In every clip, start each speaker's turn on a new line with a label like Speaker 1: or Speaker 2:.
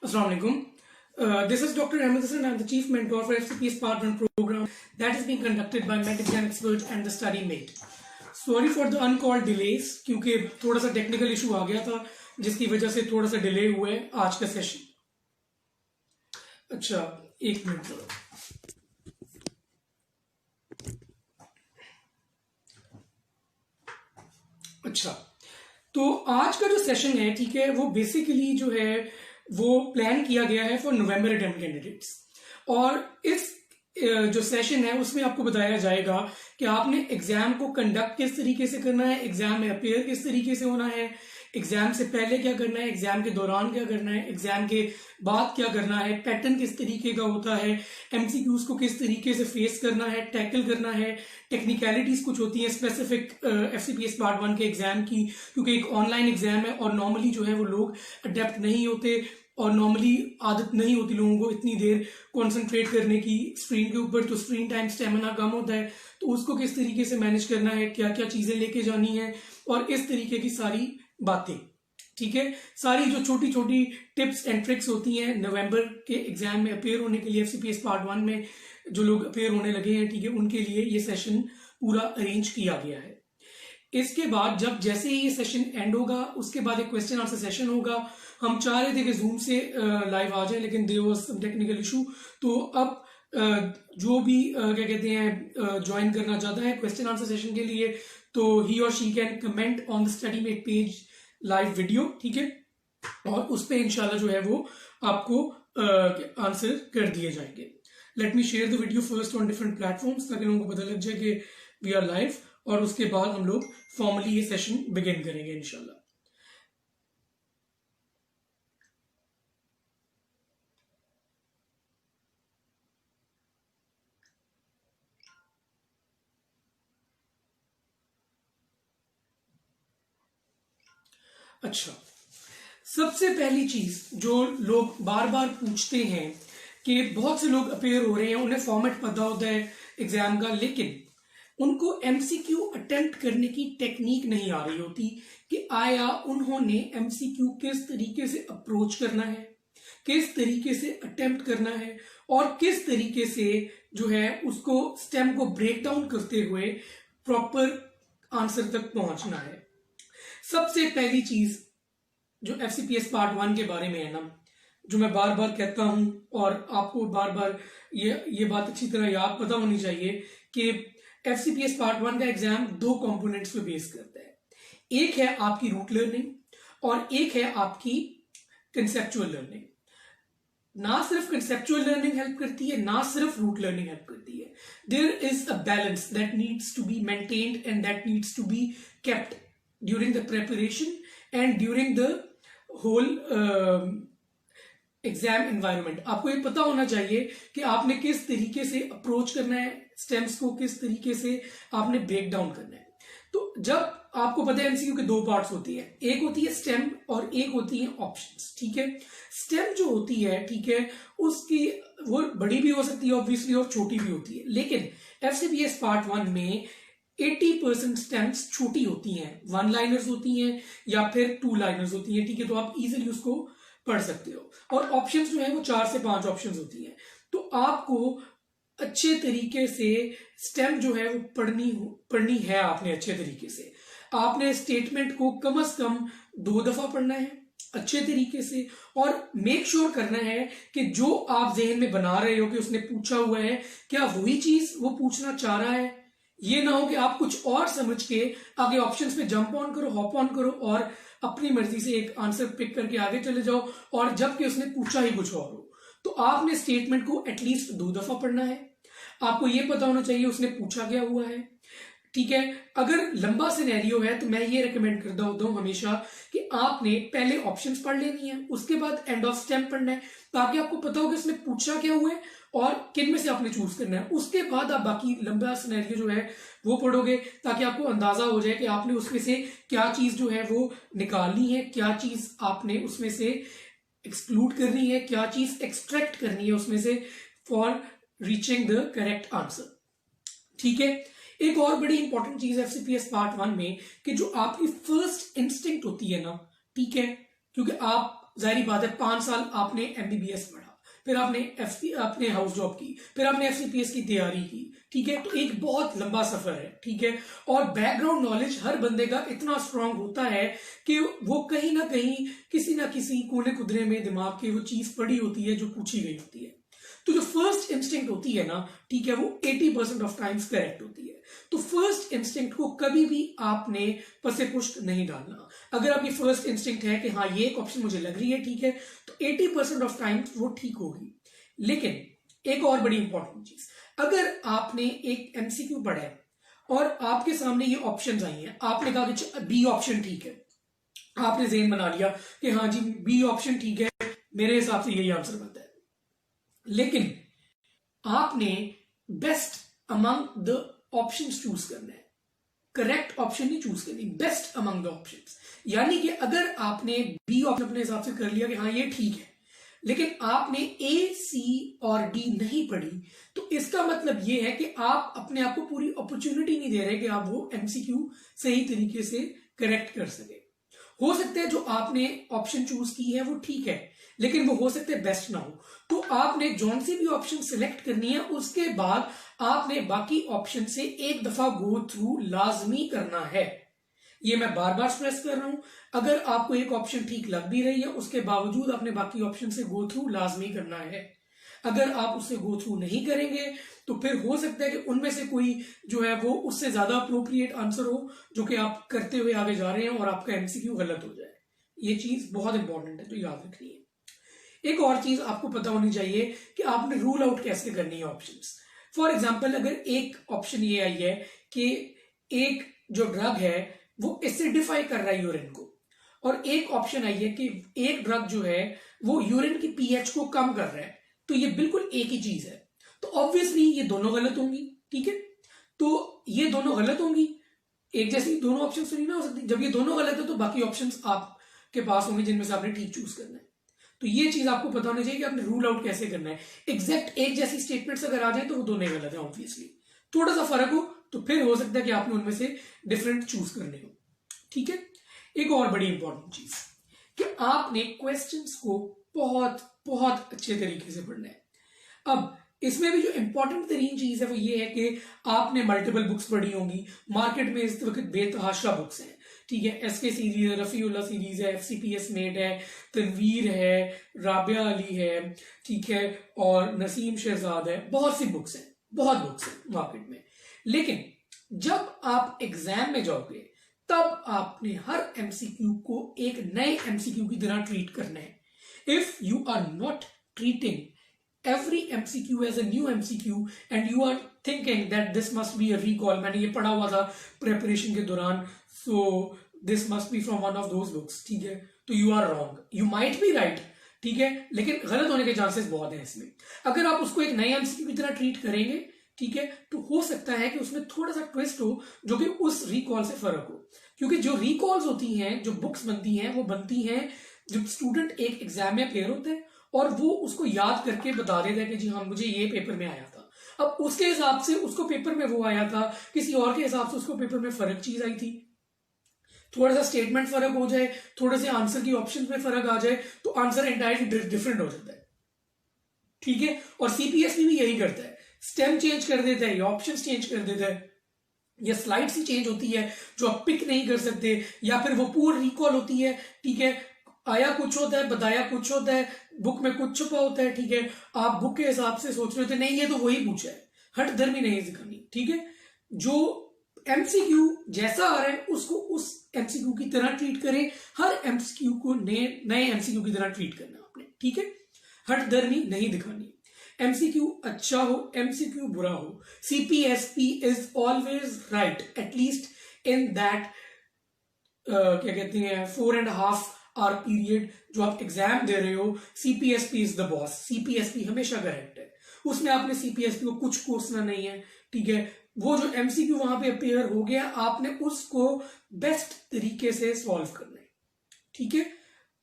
Speaker 1: Assalamu alaikum. This is Dr. Ahmed Hassan. I'm the Chief Mentor for FCPS Part 1 program that is being conducted by MedExam Expert and the StudyMate. Sorry for the uncalled delays क्योंकि थोड़ा सा technical issue आ गया था जिसकी वजह से थोड़ा सा डिले हुआ है आज का सेशन। अच्छा, एक मिनट। अच्छा, तो आज का जो सेशन है, ठीक है, वो बेसिकली जो है वो प्लान किया गया है फॉर नवंबर अटेम्प्ट कैंडिडेट्स। और इस जो सेशन है उसमें आपको बताया जाएगा कि आपने एग्जाम को कंडक्ट किस तरीके से करना है, एग्जाम में अपेयर किस तरीके से होना है, एग्जाम से पहले क्या करना है, एग्जाम के दौरान क्या करना है, एग्जाम के बाद क्या करना है, पैटर्न किस तरीके का होता है, एमसीक्यूज को किस तरीके से फेस करना है, टैकल करना है, टेक्निकलिटीज कुछ होती है स्पेसिफिक एफसीपीएस पार्ट 1 के एग्जाम की, क्योंकि एक ऑनलाइन एग्जाम है और नॉर्मली जो है वो लोग अडेप्ट नहीं होते और नॉर्मली आदत नहीं होती लोगों को इतनी देर कॉन्सेंट्रेट करने की स्क्रीन के ऊपर, तो स्क्रीन टाइम स्टेमिना कम होता है, तो उसको किस तरीके से मैनेज करना है, क्या क्या चीजें लेके जानी है और इस तरीके की सारी बातें, ठीक है। सारी जो छोटी छोटी टिप्स एंड ट्रिक्स होती हैं नवंबर के एग्जाम में अपेयर होने के लिए, एफसीपीएस पार्ट 1 में जो लोग अपेयर होने लगे हैं, ठीक है, उनके लिए ये सेशन पूरा अरेंज किया गया है। इसके बाद जब जैसे ही ये सेशन एंड होगा उसके बाद एक क्वेश्चन आंसर सेशन होगा। हम चाह रहे थे कि जूम से लाइव आ जाए लेकिन there was some technical issue, तो अब जो भी क्या कहते हैं ज्वाइन करना चाहता है क्वेश्चन आंसर सेशन के लिए, तो ही और she can comment on the Studymate page live video, ठीक है, और उस पर इंशाल्लाह जो है वो आपको आंसर कर दिए जाएंगे। Let me share the video first on different platforms ताकि लोगों को पता लग जाए कि वी आर लाइव, और उसके बाद हम लोग फॉर्मली ये सेशन बिगिन करेंगे इंशाल्लाह। अच्छा, सबसे पहली चीज जो लोग बार बार पूछते हैं कि बहुत से लोग अपेयर हो रहे हैं, उन्हें फॉर्मेट पता होता है एग्जाम का, लेकिन उनको एमसीक्यू अटेम्प्ट करने की टेक्निक नहीं आ रही होती कि आया उन्होंने एमसीक्यू किस तरीके से अप्रोच करना है, किस तरीके से अटेम्प्ट करना है और किस तरीके से जो है उसको स्टेम को ब्रेक डाउन करते हुए प्रॉपर आंसर तक पहुंचना है। सबसे पहली चीज जो एफसीपीएस पार्ट 1 के बारे में है ना, जो मैं बार बार कहता हूं और आपको बार बार ये बात अच्छी तरह याद पता होनी चाहिए कि एफसीपीएस पार्ट 1 का एग्जाम दो कंपोनेंट्स पे बेस करता है। एक है आपकी रूट लर्निंग और एक है आपकी कंसेप्चुअल लर्निंग। ना सिर्फ कंसेप्चुअल लर्निंग हेल्प करती है, ना सिर्फ रूट लर्निंग हेल्प करती है। There is a balance that needs to be maintained and that needs to be kept during the preparation and during the whole exam environment. आपको ये पता होना चाहिए कि आपने किस तरीके से अप्रोच करना है, स्टेम्स को किस तरीके से आपने ब्रेक डाउन करना है। तो जब आपको पता है एमसीक्यू के दो पार्ट्स होती है, एक होती है स्टेम और एक होती है ऑप्शंस, ठीक है। स्टेम जो होती है, ठीक है, उसकी वो बड़ी भी हो सकती है ऑब्वियसली और छोटी भी होती है, लेकिन एफसीपीएस पार्ट 1 में 80% स्टेम्स छोटी होती हैं, 1 लाइनर्स होती हैं या फिर 2 लाइनर्स होती हैं, ठीक है, तो आप इजीली उसको पढ़ सकते हो। और ऑप्शंस जो है वो 4 से 5 ऑप्शंस होती हैं, तो आपको अच्छे तरीके से स्टेम जो है वो पढ़नी है। आपने अच्छे तरीके से आपने स्टेटमेंट को कम से कम 2 दफा पढ़ना है अच्छे तरीके से, और मेक श्योर करना है कि जो आप जहन में बना रहे हो कि उसने पूछा हुआ है क्या वही चीज वो पूछना चाह रहा है। ये ना हो कि आप कुछ और समझ के आगे ऑप्शंस पे जंप ऑन करो, हॉप ऑन करो और अपनी मर्जी से एक आंसर पिक करके आगे चले जाओ, और जबकि उसने पूछा ही कुछ और हो। तो आपने स्टेटमेंट को एटलीस्ट 2 दफा पढ़ना है। आपको यह पता होना चाहिए उसने पूछा क्या हुआ है, ठीक है। अगर लंबा सिनेरियो है तो मैं ये रिकमेंड करता होता हूं हमेशा कि आपने पहले ऑप्शंस पढ़ लेनी है, उसके बाद एंड ऑफ स्टेम पढ़ना है, ताकि आपको पता हो कि उसने पूछा क्या हुआ है और किन में से आपने चूज करना है। उसके बाद आप बाकी लंबा सिनेरियो जो है वो पढ़ोगे, ताकि आपको अंदाजा हो जाए कि आपने उसमें से क्या चीज जो है वो निकालनी है, क्या चीज आपने उसमें से एक्सक्लूड करनी है, क्या चीज एक्सट्रैक्ट करनी है उसमें से for reaching the correct answer, ठीक है। एक और बड़ी इंपॉर्टेंट चीज है एफसीपीएस पार्ट 1 में कि जो आपकी फर्स्ट इंस्टिंक्ट होती है ना, ठीक है, क्योंकि आप जाहिर बात है 5 साल आपने एमबीबीएस पढ़ा, फिर आपने हाउस जॉब की, फिर आपने एफसीपीएस की तैयारी की, ठीक है। तो एक बहुत लंबा सफर है, ठीक है। और बैकग्राउंड नॉलेज हर बंदे का इतना स्ट्रांग होता है कि वो कहीं ना कहीं किसी ना किसी कोने कुदरे में दिमाग के वो चीज पड़ी होती है जो पूछी गई होती है। तो जो फर्स्ट इंस्टिंक्ट होती है ना, ठीक है, वो 80% ऑफ टाइम्स करेक्ट होती है। तो फर्स्ट इंस्टिंक्ट को कभी भी आपने पसे पुष्ट नहीं डालना। अगर आपकी फर्स्ट इंस्टिंक्ट है कि हाँ ये एक ऑप्शन मुझे लग रही है, ठीक है, तो 80% ऑफ टाइम्स वो ठीक होगी। लेकिन एक और बड़ी इंपॉर्टेंट चीज, अगर आपने एक एमसीक्यू पढ़ा है और आपके सामने ये ऑप्शंस आई हैं, आपने कहा कि बी ऑप्शन ठीक है, आपने ज़हन बना लिया कि हाँ जी बी ऑप्शन ठीक है, मेरे हिसाब से यही आंसर बनता है, लेकिन आपने best among the options choose करना है, करेक्ट ऑप्शन नहीं चूज करनी, बेस्ट अमंग द ऑप्शंस। यानी कि अगर आपने बी ऑप्शन अपने हिसाब से कर लिया कि हाँ ये ठीक है, लेकिन आपने ए, सी और डी नहीं पढ़ी, तो इसका मतलब ये है कि आप अपने आप को पूरी अपॉर्चुनिटी नहीं दे रहे कि आप वो एमसीक्यू सही तरीके से करेक्ट कर सके। हो सकता है जो आपने ऑप्शन चूज की है वो ठीक है, लेकिन वो हो सकता है बेस्ट ना हो। तो आपने जौन सी भी ऑप्शन सिलेक्ट करनी है, उसके बाद आपने बाकी ऑप्शन से एक दफा गो थ्रू लाजमी करना है। ये मैं बार बार स्ट्रेस कर रहा हूं, अगर आपको एक ऑप्शन ठीक लग भी रही है, उसके बावजूद आपने बाकी ऑप्शन से गो थ्रू लाजमी करना है। अगर आप उससे गो थ्रू नहीं करेंगे तो फिर हो सकता है कि उनमें से कोई जो है वो उससे ज्यादा अप्रोप्रिएट आंसर हो जो कि आप करते हुए आगे जा रहे हैं और आपका एमसीक्यू गलत हो जाए। ये चीज बहुत इंपॉर्टेंट है, तो याद रखनी है। एक और चीज आपको पता होनी चाहिए कि आपने रूल आउट कैसे करनी है ऑप्शंस। फॉर एग्जाम्पल, अगर एक ऑप्शन ये आई है कि एक जो ड्रग है वो एसिडिफाई कर रहा है यूरिन को, और एक ऑप्शन आई है कि एक ड्रग जो है वो यूरिन की पीएच को कम कर रहा है, तो ये बिल्कुल एक ही चीज है, तो ऑब्वियसली ये दोनों गलत होंगी, ठीक है। तो ये दोनों गलत होंगी, एक जैसी दोनों ऑप्शन तो नहीं ना हो सकती। जब ये दोनों गलत है तो बाकी ऑप्शंस आपके पास होंगे जिनमें से आपने ठीक चूज करना है। तो ये चीज आपको पता होना चाहिए कि आपने रूल आउट कैसे करना है। एग्जैक्ट एक जैसी स्टेटमेंट्स अगर आ जाए तो वो दोनों गलत है ऑब्वियसली। थोड़ा सा फर्क हो तो फिर हो सकता है कि आपने उनमें से डिफरेंट चूज करने हो, ठीक है। एक और बड़ी इंपॉर्टेंट चीज कि आपने क्वेश्चंस को बहुत बहुत अच्छे तरीके से पढ़ना है। अब इसमें भी जो इंपॉर्टेंट तरीन चीज है वो ये है कि आपने मल्टीपल बुक्स पढ़ी होंगी। मार्केट में इस वक्त बेतहाशा बुक्स हैं, ठीक है। एसके सीरीज है, रफीउल्ला सीरीज है, एफसीपीएस मेट है, तनवीर है, राबिया अली है, ठीक है, और नसीम शहजाद है। बहुत सी बुक्स हैं, बहुत बुक्स हैं मार्केट में। लेकिन जब आप एग्जाम में जाओगे तब आपने हर एमसीक्यू को एक नए एमसीक्यू की तरह ट्रीट करना है। If you are not treating every MCQ as a new MCQ and you are thinking that this must be a recall, मैंने ये पढ़ा हुआ था preparation के दौरान, so this must be from one of those books, ठीक है, तो you are wrong, you might be right, ठीक है, लेकिन गलत होने के चांसेस बहुत हैं इसमें। अगर आप उसको एक नए MCQ की तरह ट्रीट करेंगे, ठीक है, तो हो सकता है कि उसमें थोड़ा सा ट्विस्ट हो जो कि उस रिकॉल से फर्क हो, क्योंकि जो रिकॉल्स होती हैं, जो बुक्स बनती हैं, वो बनती हैं जब स्टूडेंट एक एग्जाम में अपेयर होते हैं और वो उसको याद करके बता देता है कि जी हाँ मुझे ये पेपर में आया था। अब उसके हिसाब से उसको पेपर में वो आया था, किसी और के हिसाब से उसको पेपर में फर्क चीज आई थी, थोड़ा सा स्टेटमेंट फर्क हो जाए, थोड़े से आंसर की ऑप्शन में फर्क आ जाए तो आंसर एंटायरली डिफरेंट हो जाता है, ठीक है। और सीपीएसपी भी यही करता है, स्टेम चेंज कर देता है या ऑप्शन चेंज कर देता है, या स्लाइड्स ही चेंज होती है जो आप पिक नहीं कर सकते, या फिर वो पूरी रिकॉल होती है, ठीक है, आया कुछ होता है, बताया कुछ होता है, बुक में कुछ छुपा होता है, ठीक है। आप बुक के हिसाब से सोच रहे होते नहीं ये तो वही पूछा है, हट धर्मी नहीं दिखानी, ठीक है। जो एमसीक्यू जैसा आ रहा है उसको उस एमसीक्यू की तरह ट्रीट करें, हर एमसीक्यू को नए एमसीक्यू की तरह ट्रीट करना आपने, ठीक है, हट धर्मी नहीं दिखानी। एमसीक्यू अच्छा हो, एमसीक्यू बुरा हो, CPSP is always right, at least in that क्या कहते हैं 4.5 आवर पीरियड जो आप एग्जाम दे रहे हो। CPSP is the boss, CPSP हमेशा करेक्ट है, उसमें आपने सीपीएसपी को कुछ कोसना नहीं है, ठीक है। वो जो एमसीक्यू वहां पे अपेयर हो गया, आपने उसको बेस्ट तरीके से सॉल्व करना है, ठीक है।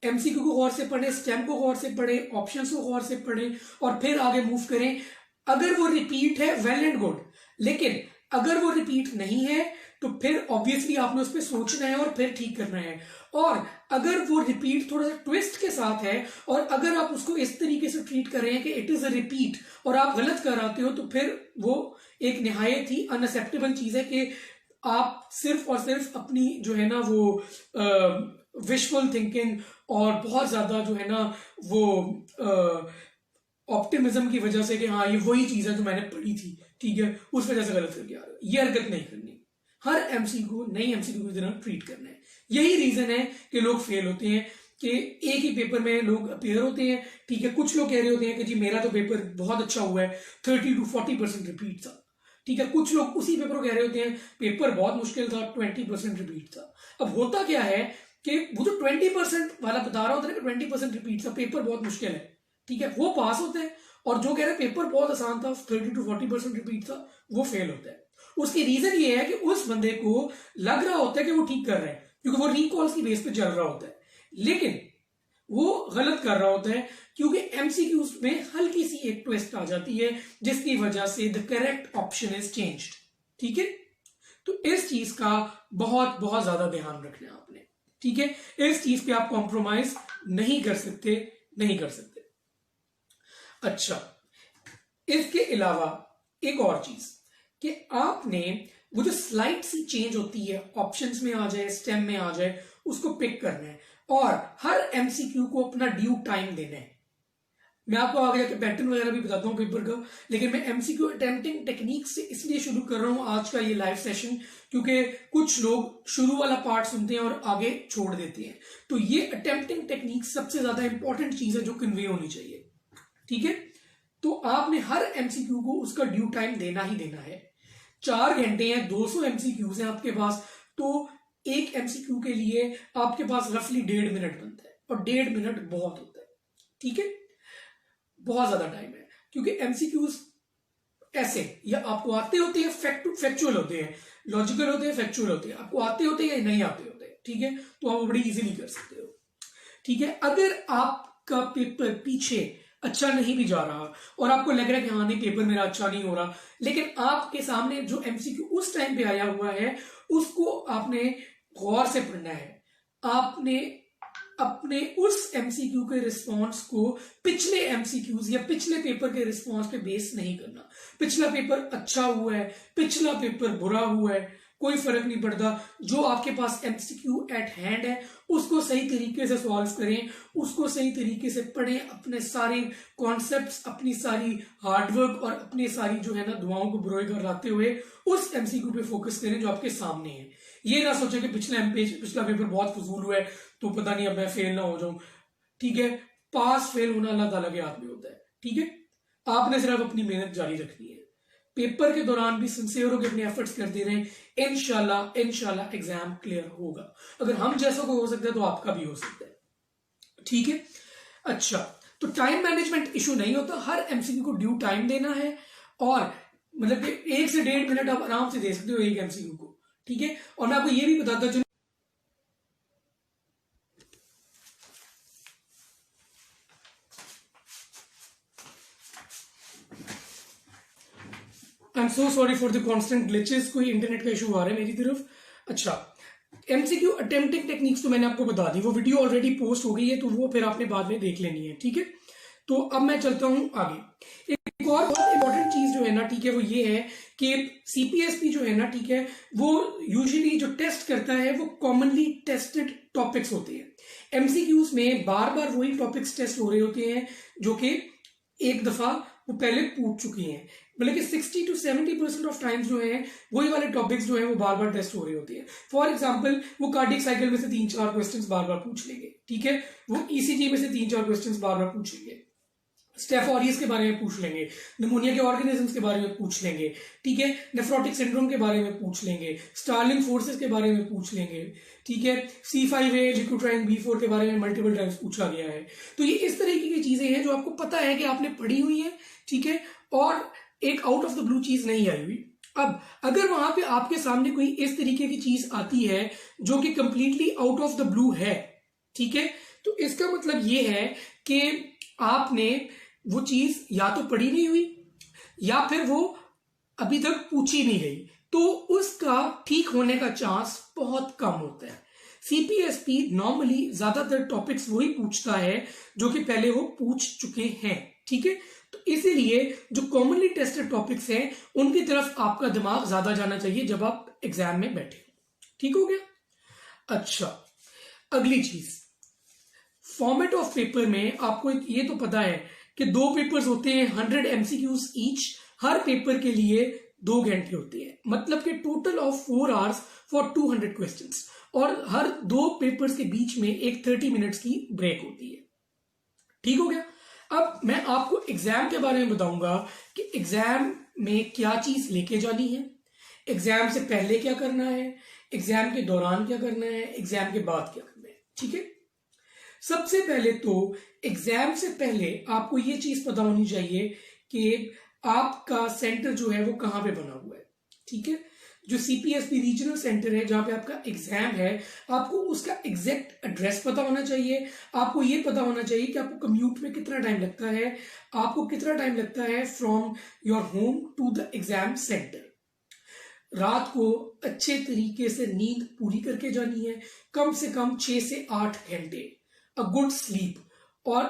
Speaker 1: एमसीक्यू को गौर से पढ़े, स्टेम को गौर से पढ़े, ऑप्शंस को गौर से पढ़े और फिर आगे मूव करें। अगर वो रिपीट है वेल एंड गुड, लेकिन अगर वो रिपीट नहीं है तो फिर ऑब्वियसली आपने उस पर सोचना है और फिर ठीक करना है। और अगर वो रिपीट थोड़ा सा ट्विस्ट के साथ है और अगर आप उसको इस तरीके से ट्रीट कर रहे हैं कि इट इज अ रिपीट और आप गलत कराते हो, तो फिर वो एक निहायत ही अनएक्सेप्टेबल चीज है कि आप सिर्फ और सिर्फ अपनी जो है ना वो विशुअल थिंकिंग और बहुत ज्यादा जो है ना वो ऑप्टिमिज्म की वजह से कि हाँ ये वही चीज है जो मैंने पढ़ी थी, ठीक है, उस वजह से गलत करके आ रहे हो, ये हरकत नहीं करनी। हर एमसीक्यू को नई एमसीक्यू की तरह ट्रीट करना है। यही रीजन है कि लोग फेल होते हैं कि एक ही पेपर में लोग अपेयर होते हैं, ठीक है। कुछ लोग कह रहे होते हैं कि जी मेरा तो पेपर बहुत अच्छा हुआ है, 30 to 40% रिपीट था, ठीक है। कुछ लोग उसी पेपर को कह रहे होते हैं पेपर बहुत मुश्किल था, 20% रिपीट था। अब होता क्या है कि वो जो 20% वाला बता रहा होता है कि 20% रिपीट था, पेपर बहुत मुश्किल है, ठीक है, वो पास होते हैं। और जो कह रहे हैं पेपर बहुत आसान था, 30 to 40% रिपीट था, वो फेल होता है। उसकी रीजन ये है कि उस बंदे को लग रहा होता है कि वो ठीक कर रहा है क्योंकि वो रिकॉल्स की बेस पे चल रहा होता है, लेकिन वो गलत कर रहा होता है क्योंकि एमसीक्यूज में हल्की सी एक ट्विस्ट आ जाती है जिसकी वजह से the correct option is changed, ठीक है। तो इस चीज का बहुत बहुत ज्यादा ध्यान रखना है आपने, ठीक है। इस चीज पे आप कॉम्प्रोमाइज नहीं कर सकते, नहीं कर सकते। अच्छा, इसके अलावा एक और चीज कि आपने वो जो स्लाइड सी चेंज होती है, ऑप्शंस में आ जाए, स्टेम में आ जाए, उसको पिक करना है और हर एमसीक्यू को अपना ड्यू टाइम देना है। मैं आपको आगे जाके पैटर्न वगैरह भी बताता हूं पेपर का, लेकिन मैं एमसीक्यू अटेम्प्टिंग टेक्निक से इसलिए शुरू कर रहा हूं आज का ये लाइव सेशन क्योंकि कुछ लोग शुरू वाला पार्ट सुनते हैं और आगे छोड़ देते हैं। तो ये अटेम्प्टिंग टेक्निक सबसे ज्यादा इंपॉर्टेंट चीज है जो कन्वे होनी चाहिए, ठीक है। तो आपने हर एमसीक्यू को उसका ड्यू टाइम देना ही देना है। 4 घंटे हैं, 200 एमसीक्यूज हैं आपके पास, तो एक एमसीक्यू के लिए आपके पास रफली 1.5 मिनट बनता है और 1.5 मिनट बहुत होता है, ठीक है, बहुत ज्यादा टाइम है। क्योंकि एमसीक्यूज ऐसे या आपको आते होते हैं, फैक्चुअल होते हैं, लॉजिकल होते हैं, फैक्चुअल होते हैं, आपको आते होते हैं या नहीं आते होते हैं, ठीक है। तो आप बड़ी इजीली कर सकते हो, ठीक है। अगर आपका पेपर पीछे अच्छा नहीं भी जा रहा और आपको लग रहा है कि हाँ नहीं पेपर मेरा अच्छा नहीं हो रहा, लेकिन आपके सामने जो एमसीक्यू उस टाइम पे आया हुआ है उसको आपने गौर से पढ़ना है। आपने अपने उस एमसीक्यू के रिस्पॉन्स को पिछले एमसीक्यूज या पिछले पेपर के रिस्पॉन्स पे बेस नहीं करना। पिछला पेपर अच्छा हुआ है, पिछला पेपर बुरा हुआ है, कोई फर्क नहीं पड़ता। जो आपके पास एमसीक्यू एट हैंड है उसको सही तरीके से सॉल्व करें, उसको सही तरीके से पढ़ें, अपने सारे कॉन्सेप्ट्स, अपनी सारी हार्डवर्क और अपनी सारी जो है ना दुआओं को बुरोए कराते हुए उस एमसीक्यू पे फोकस करें जो आपके सामने है। ये ना सोचें कि पिछला पेपर बहुत फजूल हुआ है तो पता नहीं अब मैं फेल ना हो जाऊं, ठीक है। पास फेल होना अल्लाह ताला के हाथ में होता है, ठीक है। आपने सिर्फ अपनी मेहनत जारी रखनी है, पेपर के दौरान भी सिंसियर होकर अपने एफर्ट्स करते रहें, इंशाल्लाह एग्जाम क्लियर होगा। अगर हम जैसा को हो सकता है तो आपका भी हो सकता है, ठीक है। अच्छा, तो टाइम मैनेजमेंट इशू नहीं होता, हर एमसीक्यू को ड्यू टाइम देना है और मतलब कि 1 से 1.5 मिनट आप आराम से दे सकते हो एक एमसीक्यू को, ठीक है। और मैं आपको ये भी बताता चलूं, I am so sorry for the constant glitches, कोई इंटरनेट का इशू आ रहा है मेरी तरफ। अच्छा, एमसीक्यू अटेम्प्टिंग टेक्निक्स तो मैंने आपको बता दी, वो वीडियो ऑलरेडी पोस्ट हो गई है, तो वो फिर आपने बाद में देख लेनी है, ठीक है। तो अब मैं चलता हूं आगे। एक और बहुत इंपॉर्टेंट चीज जो है ना, ठीक है, वो ये है कि सीपीएसपी जो है ना, ठीक है, वो यूजुअली जो टेस्ट करता है वो कॉमनली टेस्टेड टॉपिक्स होते हैं। एमसीक्यूज में बार बार वही टॉपिक्स टेस्ट हो रहे होते हैं जो कि एक दफा वो पहले पूछ चुकी हैं, मतलब कि 60 to 70% ऑफ टाइम्स जो है वही वाले टॉपिक्स जो है वो बार बार टेस्ट हो रहे होते हैं। फॉर एग्जांपल वो कार्डियक साइकिल में से 3-4 क्वेश्चंस बार बार पूछ लेंगे, ठीक है। वो ईसीजी में से 3-4 क्वेश्चंस बार बार पूछेंगे, स्टेफ ऑरियस के बारे में पूछ लेंगे, निमोनिया के ऑर्गेनिजम्स के बारे में पूछ लेंगे, ठीक है, नेफ्रोटिक सिंड्रोम के बारे में पूछ लेंगे, स्टार्लिंग फोर्सेस के बारे में पूछ लेंगे, ठीक है, C5A लिकोट्राइन B4 के बारे में मल्टीपल टाइम्स पूछा गया है। तो ये इस तरीके की चीजें हैं जो आपको पता है कि आपने पढ़ी हुई है, ठीक है, और एक आउट ऑफ द ब्लू चीज नहीं आई हुई। अब अगर वहां पे आपके सामने कोई इस तरीके की चीज आती है जो कि completely out of the blue है, ठीक है, तो इसका मतलब ये है कि आपने वो चीज या तो पढ़ी नहीं हुई या फिर वो अभी तक पूछी नहीं गई। तो उसका ठीक होने का चांस बहुत कम होता है। सीपीएसपी नॉर्मली ज्यादातर टॉपिक्स वही पूछता है जो कि पहले वो पूछ चुके हैं, ठीक है। तो इसीलिए जो कॉमनली टेस्टेड टॉपिक्स हैं उनकी तरफ आपका दिमाग ज्यादा जाना चाहिए जब आप एग्जाम में बैठे। ठीक हो गया। अच्छा, अगली चीज, फॉर्मेट ऑफ पेपर में आपको ये तो पता है कि 2 पेपर्स होते हैं, 100 एमसीक्यूज ईच। हर पेपर के लिए 2 घंटे होते हैं, मतलब कि total of 4 hours for 200 questions, और हर 2 पेपर्स के बीच में एक 30 मिनट्स की ब्रेक होती है। ठीक हो गया। अब मैं आपको एग्जाम के बारे में बताऊंगा कि एग्जाम में क्या चीज लेके जानी है, एग्जाम से पहले क्या करना है, एग्जाम के दौरान क्या करना है, एग्जाम के बाद क्या करना है। ठीक है। सबसे पहले तो एग्जाम से पहले आपको ये चीज पता होनी चाहिए कि आपका सेंटर जो है वो कहां पे बना हुआ है। ठीक है। जो सीपीएसपी रीजनल सेंटर है जहां पे आपका एग्जाम है, आपको उसका एग्जैक्ट एड्रेस पता होना चाहिए। आपको ये पता होना चाहिए कि आपको कम्यूट में कितना टाइम लगता है, आपको कितना टाइम लगता है from your home to the exam centre. रात को अच्छे तरीके से नींद पूरी करके जानी है, कम से कम 6 से 8 घंटे, अ गुड स्लीप, और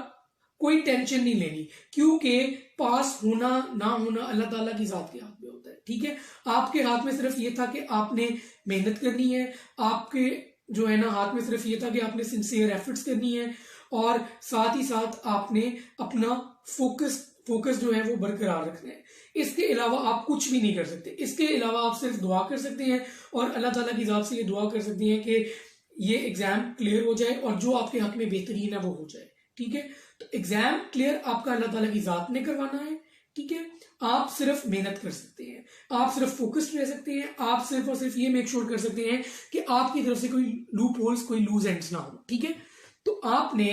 Speaker 1: कोई टेंशन नहीं लेनी, क्योंकि पास होना ना होना अल्लाह ताला की जात के हाथ में होता है। ठीक है। आपके हाथ में सिर्फ ये था कि आपने मेहनत करनी है, आपके जो है ना हाथ में सिर्फ ये था कि आपने सिंसियर एफर्ट्स करनी है, और साथ ही साथ आपने अपना फोकस जो है वो बरकरार रखना है। इसके अलावा आप कुछ भी नहीं कर सकते। इसके अलावा आप सिर्फ दुआ कर सकते हैं और अल्लाह ताला की जात से ये दुआ कर सकते हैं कि ये एग्जाम क्लियर हो जाए और जो आपके हक में बेहतरीन है वो हो जाए। ठीक है। तो एग्जाम क्लियर आपका अल्लाह ताला की जात ने करवाना है। ठीक है। आप सिर्फ मेहनत कर सकते हैं, आप सिर्फ फोकस्ड रह सकते हैं, आप सिर्फ और सिर्फ ये मेक श्योर कर सकते हैं कि आपकी तरफ से कोई लूप होल्स, कोई लूज एंड्स ना हो। ठीक है। तो आपने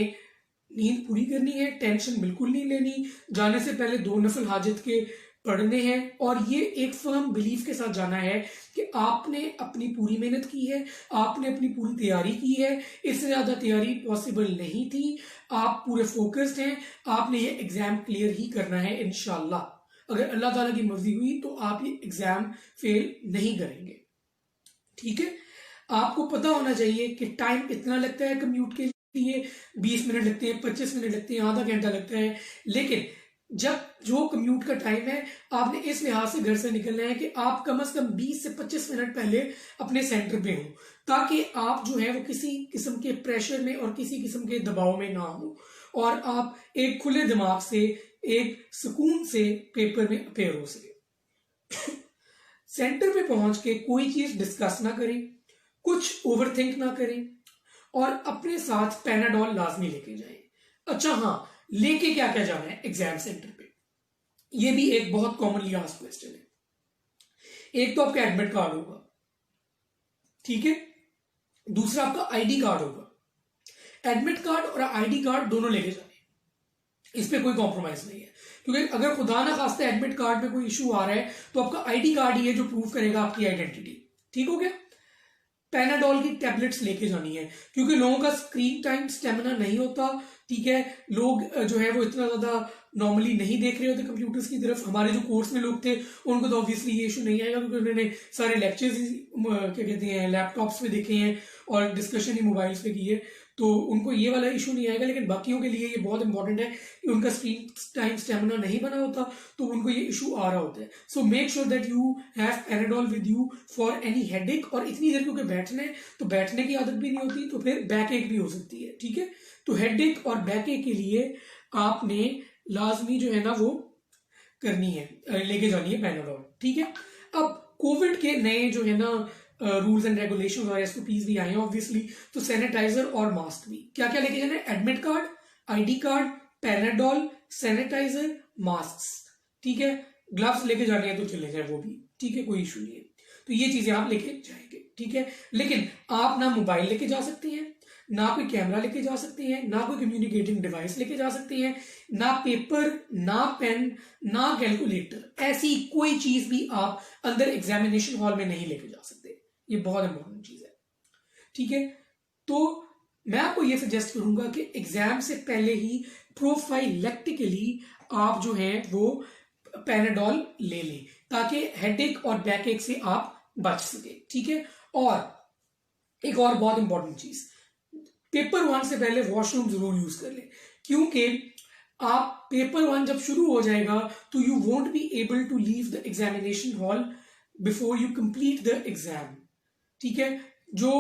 Speaker 1: नींद पूरी करनी है, टेंशन बिल्कुल नहीं लेनी, जाने से पहले 2 नफल हाजत के पढ़ने हैं, और ये एक फर्म बिलीफ के साथ जाना है कि आपने अपनी पूरी मेहनत की है, आपने अपनी पूरी तैयारी की है, इससे ज्यादा तैयारी पॉसिबल नहीं थी, आप पूरे फोकस्ड हैं, आपने ये एग्जाम क्लियर ही करना है इंशाल्लाह। अगर अल्लाह ताला की मर्जी हुई तो आप ये एग्जाम फेल नहीं करेंगे। ठीक है। आपको पता होना चाहिए कि टाइम इतना लगता है कम्यूट के लिए, 20 मिनट लगते हैं, 25 मिनट लगते हैं, आधा घंटा लगता है, लेकिन जब जो कम्यूट का टाइम है आपने इस लिहाज से घर से निकलना है कि आप कम से कम 20 से 25 मिनट पहले अपने सेंटर पे हो, ताकि आप जो है वो किसी किस्म के प्रेशर में और किसी किस्म के दबाव में ना हो, और आप एक खुले दिमाग से, एक सुकून से पेपर में अपेयर हो सके। सेंटर पे पहुंच के कोई चीज डिस्कस ना करें, कुछ ओवरथिंक ना करें, और अपने साथ पैनाडोल लाजमी लेके जाएं। अच्छा हाँ, लेके क्या क्या जाना है एग्जाम सेंटर पे, ये भी एक बहुत कॉमनली आस्क्ड क्वेश्चन है। एक तो आपका एडमिट कार्ड होगा, ठीक है, दूसरा आपका आईडी कार्ड होगा। एडमिट कार्ड और आईडी कार्ड दोनों लेके जाने, इस पे कोई कॉम्प्रोमाइज नहीं है, क्योंकि अगर खुदा ना खास्ता एडमिट कार्ड में कोई इशू आ रहा है तो आपका आईडी कार्ड ही है जो प्रूव करेगा आपकी आइडेंटिटी। ठीक हो गया। पैनाडोल की टैबलेट्स लेके जानी है, क्योंकि लोगों का स्क्रीन टाइम स्टेमिना नहीं होता। ठीक है। लोग जो है वो इतना ज्यादा नॉर्मली नहीं देख रहे होते कंप्यूटर्स की तरफ। हमारे जो कोर्स में लोग थे उनको तो ऑब्वियसली ये इशू नहीं आएगा, क्योंकि उन्होंने सारे लेक्चर्स क्या कहते हैं लैपटॉप्स पे देखे हैं और डिस्कशन ही मोबाइल्स पे की है, तो उनको ये वाला इशू नहीं आएगा। लेकिन बाकियों के लिए ये बहुत इंपॉर्टेंट है कि उनका स्क्रीन टाइम स्टेमिना नहीं बना होता तो उनको ये इशू आ रहा होता है। So make sure that you have Panadol with you for any headache. और इतनी देर क्योंकि बैठने तो बैठने की आदत भी नहीं होती, तो फिर बैक एक भी हो सकती है। ठीक है। तो हेडेक और बैक एक के लिए आपने लाजमी जो है ना वो करनी है, लेके जानी है पैनाडोल। ठीक है। अब कोविड के नए जो है ना रूल्स एंड रेगुलेशन और एसओपीज भी आए हैं ऑब्वियसली, तो सैनिटाइजर और मास्क भी। क्या क्या लेके जाना है? Admit card, ID card, Panadol, sanitizer, mask. ठीक है। ग्लव्स लेके जाने हैं तो चले जाए वो भी, ठीक है, कोई इशू नहीं है। तो ये चीजें आप लेके जाएंगे। ठीक है। लेकिन आप ना मोबाइल लेके जा सकते हैं, ना कोई कैमरा लेके जा सकते हैं, ना कोई कम्युनिकेटिंग डिवाइस लेके जा सकते हैं, ना पेपर, ना पेन, ना कैलकुलेटर। ऐसी कोई चीज भी आप अंदर एग्जामिनेशन हॉल में नहीं लेके जा सकते। ये बहुत इंपॉर्टेंट चीज है। ठीक है। तो मैं आपको ये सजेस्ट करूंगा कि एग्जाम से पहले ही प्रोफाइलेक्टिकली आप जो है वो पैनाडोल ले लें, ताकि हेडेक और बैकएक से आप बच सके, ठीक है। और एक और बहुत इंपॉर्टेंट चीज, पेपर 1 से पहले वॉशरूम जरूर यूज कर ले, क्योंकि आप पेपर 1 जब शुरू हो जाएगा तो you won't be able to leave the examination hall before you complete the exam, ठीक है। जो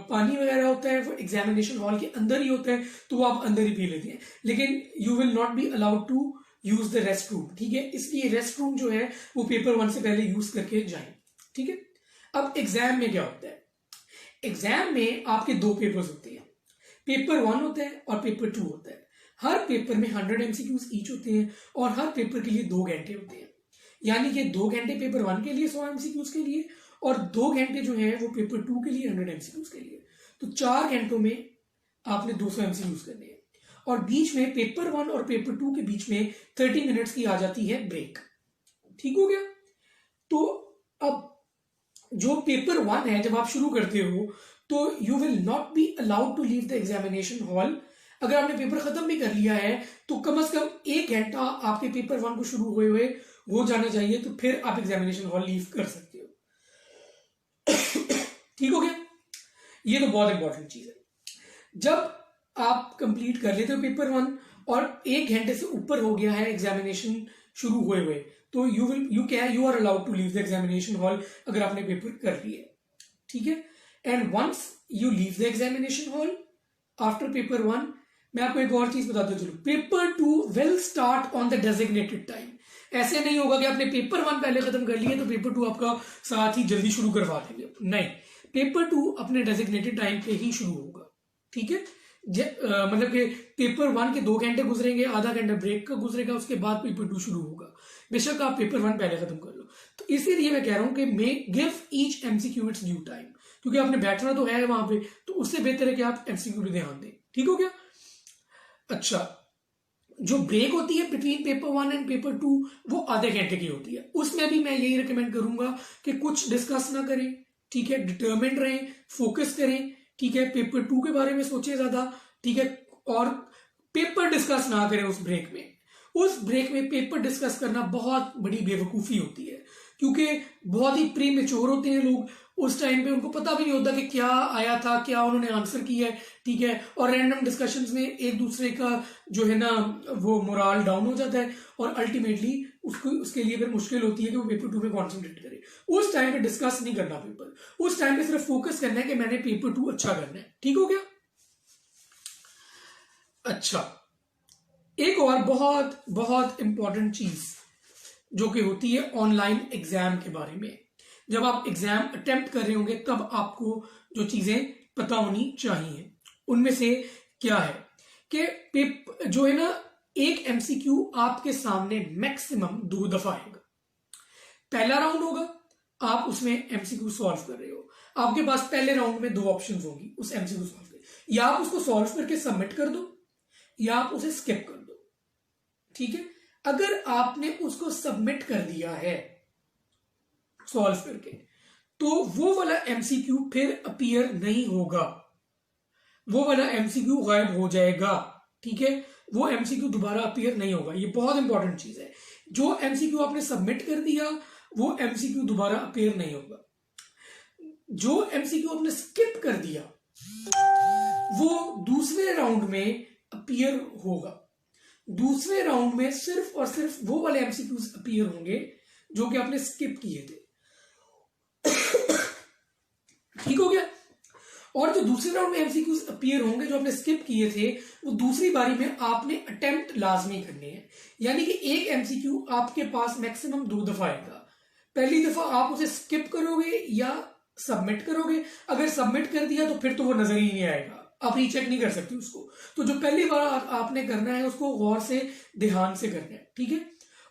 Speaker 1: पानी वगैरह होता है वो एग्जामिनेशन हॉल के अंदर ही होता है, तो वो आप अंदर ही पी लेते हैं, लेकिन you will not be allowed to use the rest room, ठीक है। इसलिए रेस्ट रूम जो है वो पेपर 1 से पहले यूज करके जाएं, ठीक है। अब एग्जाम में क्या होता है, एग्जाम में आपके 2 पेपर्स होते हैं, पेपर 1 होता है और पेपर 2 होता है। हर पेपर में 100 एमसीक्यूज ईच होते हैं और हर पेपर के लिए 2 घंटे होते हैं, यानी कि 2 घंटे पेपर 1 के लिए 100 एमसीक्यूज के लिए और 2 घंटे जो है वो पेपर 2 के लिए 100 एमसीक्यूज के लिए। तो 4 घंटों में आपने 200 एमसीक्यूज करने हैं और बीच में पेपर 1 और पेपर 2 के बीच में 30 मिनट्स की आ जाती है ब्रेक, ठीक हो गया। तो अब जो पेपर 1 है, जब आप शुरू करते हो तो you will not be allowed to leave the examination hall. अगर आपने पेपर खत्म भी कर लिया है तो कम से कम 1 घंटा आपके पेपर 1 को शुरू हुए हो जाना चाहिए, तो फिर आप एग्जामिनेशन हॉल लीव कर सकते हो, ठीक हो गया। ये तो बहुत इंपॉर्टेंट चीज है। जब आप कंप्लीट कर लेते हो पेपर 1 और 1 घंटे से ऊपर हो गया है एग्जामिनेशन शुरू हुए तो you are allowed to leave the examination hall अगर आपने पेपर कर लिए, ठीक है। And once you leave the examination hall after paper 1, मैं आपको एक और चीज बताता चलूं, paper 2 will start on the designated time. ऐसे नहीं होगा कि आपने पेपर 1 पहले खत्म कर लिए तो पेपर 2 आपका साथ ही जल्दी शुरू करवा देंगे, नहीं, पेपर 2 अपने डेजिग्नेटेड टाइम पे ही शुरू होगा, ठीक है। मतलब कि पेपर 1 के 2 घंटे गुजरेंगे, आधा घंटा ब्रेक का गुजरेगा, उसके बाद पेपर 2 शुरू होगा, बेशक आप पेपर 1 पहले खत्म कर लो। तो इसीलिए मैं कह रहा हूं कि may give each MCQ it's due time, क्योंकि आपने बैठना तो है वहां पे, तो उससे बेहतर है कि आप एमसीक्यू पे ध्यान दें, ठीक हो गया। अच्छा, जो ब्रेक होती है बिटवीन पेपर 1 एंड पेपर 2 वो आधे घंटे की होती है, उसमें भी मैं यही रिकमेंड करूंगा कि कुछ डिस्कस ना करें, ठीक है, डिटर्मिन्ड रहें, फोकस करें, ठीक है, पेपर 2 के बारे में सोचे ज्यादा, ठीक है, और पेपर डिस्कस ना करें उस ब्रेक में। उस ब्रेक में पेपर डिस्कस करना बहुत बड़ी बेवकूफी होती है, क्योंकि बहुत ही प्री मेच्योर होते हैं लोग, उस टाइम पे उनको पता भी नहीं होता कि क्या आया था, क्या उन्होंने आंसर किया है, ठीक है, और रैंडम डिस्कशंस में एक दूसरे का जो है ना वो मोरल डाउन हो जाता है और अल्टीमेटली उसके लिए फिर मुश्किल होती है कि वो पेपर 2 में कॉन्सेंट्रेट करे। उस टाइम पे डिस्कस नहीं करना पेपर, उस टाइम पे सिर्फ फोकस करना है कि मैंने पेपर 2 अच्छा करना है, ठीक हो गया। अच्छा, एक और बहुत बहुत इंपॉर्टेंट चीज जो कि होती है ऑनलाइन एग्जाम के बारे में, जब आप एग्जाम अटेम्प्ट कर रहे होंगे तब आपको जो चीजें पता होनी चाहिए, उनमें से क्या है कि जो है ना एक एमसीक्यू आपके सामने मैक्सिमम 2 दफा आएगा। पहला राउंड होगा, आप उसमें एमसीक्यू सॉल्व कर रहे हो, आपके पास पहले राउंड में 2 ऑप्शंस होंगी उस एमसीक्यू सॉल्व के, या आप उसको सॉल्व करके सबमिट कर दो या आप उसे स्किप कर दो, ठीक है। अगर आपने उसको सबमिट कर दिया है सॉल्व करके तो वो वाला एमसीक्यू फिर अपीयर नहीं होगा, वो वाला एमसीक्यू गायब हो जाएगा, ठीक है, वो एमसीक्यू दोबारा अपीयर नहीं होगा। ये बहुत इंपॉर्टेंट चीज है, जो एमसीक्यू आपने सबमिट कर दिया वो एमसीक्यू दोबारा अपीयर नहीं होगा, जो एमसीक्यू आपने स्किप कर दिया वो दूसरे राउंड में अपीयर होगा। दूसरे राउंड में सिर्फ और सिर्फ वो वाले एमसीक्यूज अपीयर होंगे जो कि आपने स्किप किए थे, ठीक हो गया। और जो दूसरे राउंड में एमसीक्यूज अपीयर होंगे जो आपने स्किप किए थे वो दूसरी बारी में आपने अटेम्प्ट लाजमी करने हैं, यानी कि एक एमसीक्यू आपके पास मैक्सिमम 2 दफा आएगा। पहली दफा आप उसे स्किप करोगे या सबमिट करोगे, अगर सबमिट कर दिया तो फिर तो वो नजर ही नहीं आएगा, आप रीचेक नहीं कर सकते उसको। तो जो पहली बार आपने करना है उसको गौर से ध्यान से करना है, ठीक है।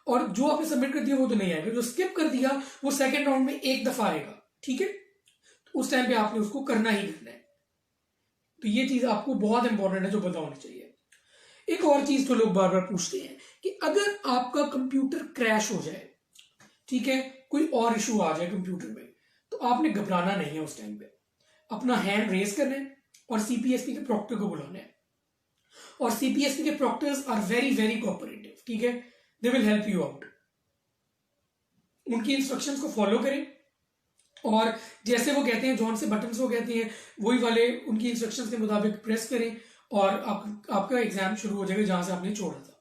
Speaker 1: और जो आपने सबमिट कर दिया वो तो नहीं आएगा, जो स्किप कर दिया वो सेकंड राउंड में 1 दफा आएगा, ठीक है। तो उस टाइम पे आपने उसको करना ही करना है। तो ये चीज आपको बहुत इंपॉर्टेंट है जो पता होनी चाहिए। एक और चीज तो लोग बार बार पूछते हैं कि अगर आपका कंप्यूटर क्रैश हो जाए, ठीक है, कोई और इशू आ जाए कंप्यूटर में, तो आपने घबराना नहीं है, उस टाइम पे अपना हैंड रेज करना है और सीपीएसपी के प्रॉक्टर को बुलाना है, और सीपीएसपी के प्रॉक्टर्स आर वेरी वेरी कोऑपरेटिव, ठीक है, they will help you out. उनकी इंस्ट्रक्शंस को फॉलो करें और जैसे वो कहते हैं, जॉन से बटन्स वो कहते हैं, वही वाले उनकी इंस्ट्रक्शंस के मुताबिक प्रेस करें और आपका एग्जाम शुरू हो जाएगा जहां से आपने छोड़ा था।